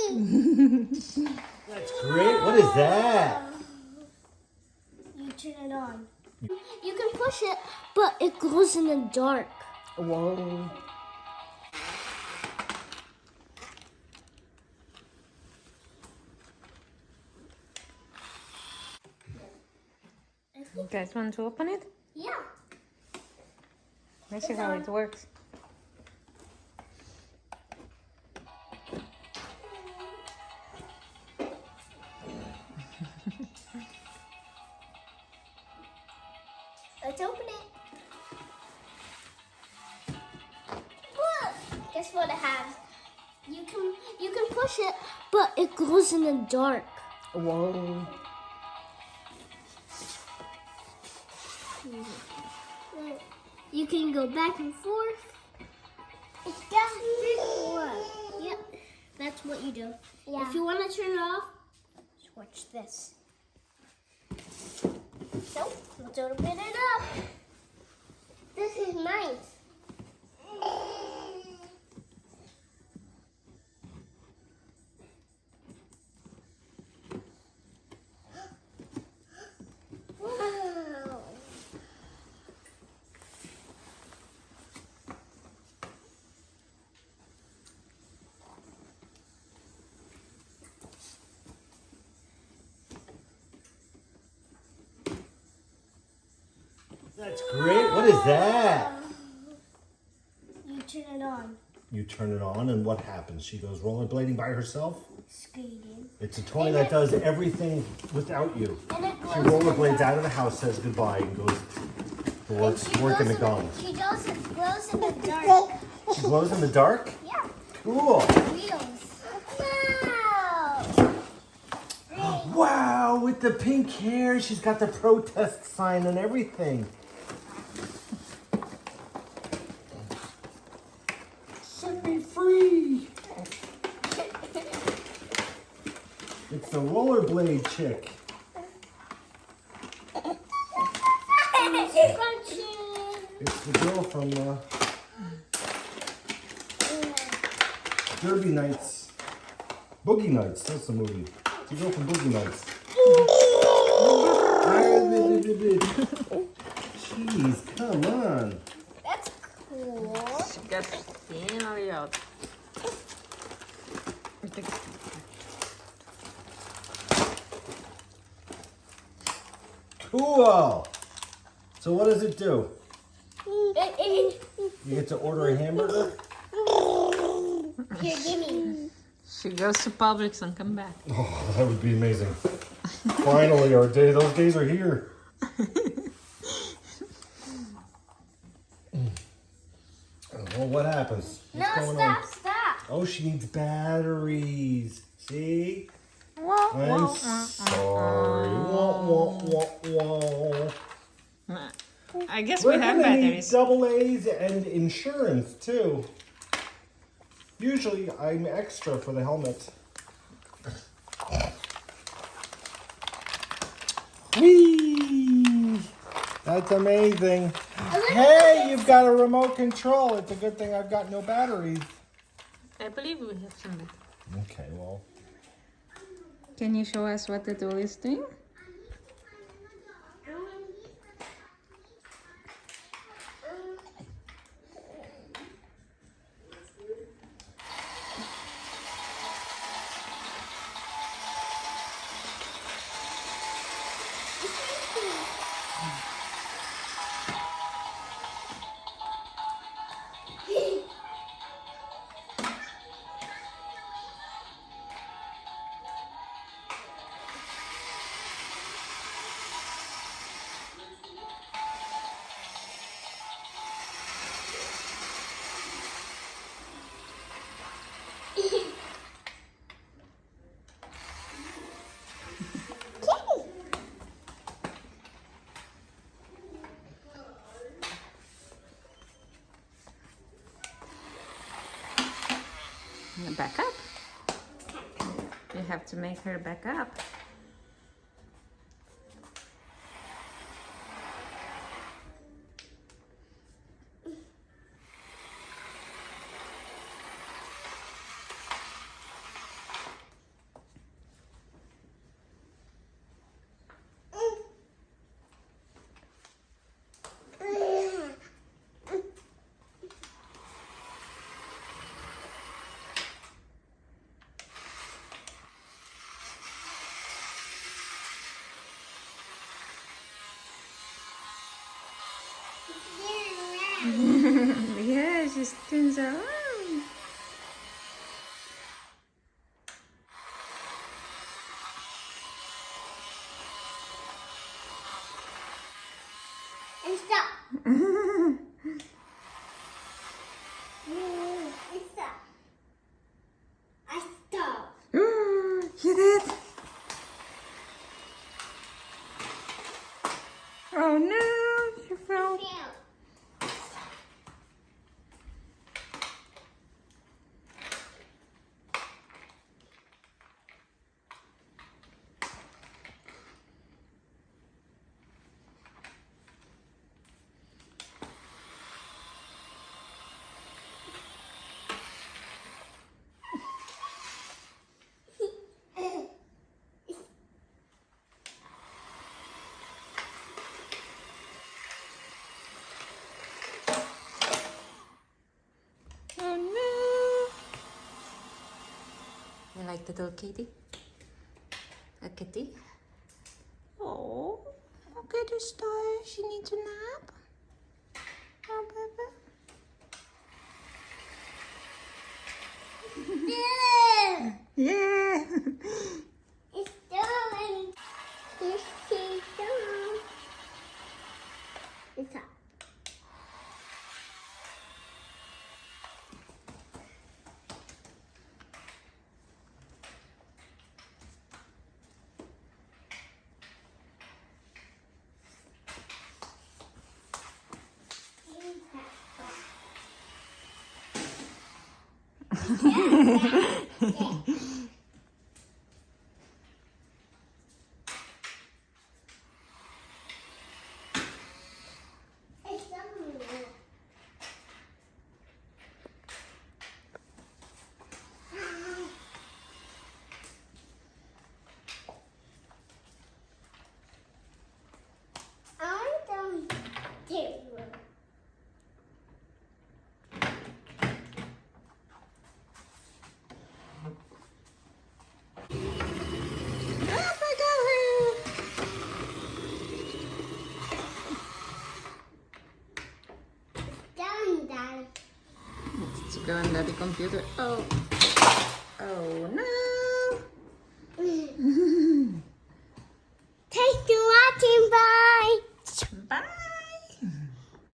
That's great. What is that? You turn it on. You can push it, but it glows in the dark. Whoa. You guys want to open it? Yeah. Let's see how it works. Let's open it. Look. Guess what it has? You can push it, but it glows in the dark. Whoa. You can go back and forth. It's got big one. Yep, that's what you do. Yeah. If you want to turn it off, just watch this. So, let's open it up. This is nice. Wow. That's great. What is that? You turn it on. You turn it on, and what happens? She goes rollerblading by herself? Skating. It's a toy that does everything without you. And it She glows in the rollerblades dark. out of the house, says goodbye, and goes to work, She working glows the gong. She does it glows in the dark. She glows in the dark? Yeah. Cool. Wheels. Wow. Wow, with the pink hair, she's got the protest sign and everything. Set me free. It's the rollerblade chick. It's the girl from Derby Nights. Boogie Nights, that's the movie. It's the girl from Boogie Nights. Jeez, come on. That's cool. She got thin ali out. Cool. So what does it do? Here, You get to order a hamburger? gimme. She goes to Publix and come back. Oh, that would be amazing. Finally, those days are here. Well, what happens? No, What's going on? stop. Oh, she needs batteries. See? Whoa, I'm sorry. Wah, wah, wah, wah. I guess We're we have gonna need batteries. double A's and insurance too. Usually I'm extra for the helmet. Whee! That's amazing. Hey, you've got a remote control. It's a good thing I've got no batteries. I believe we have some batteries. Okay, well. Can you show us what the doll is doing? Back up. You have to make her back up. she spins around. And stop. And stop. I stop. You did? Oh no, you fell. Oh no. You like the little kitty? A kitty? Oh, look at the star. She needs a nap. Oh, baby. Yeah. It's done. It's done. It's up. It's done. I'm done too. Up, I got her. Done, Dad. Let's go on the computer. Oh.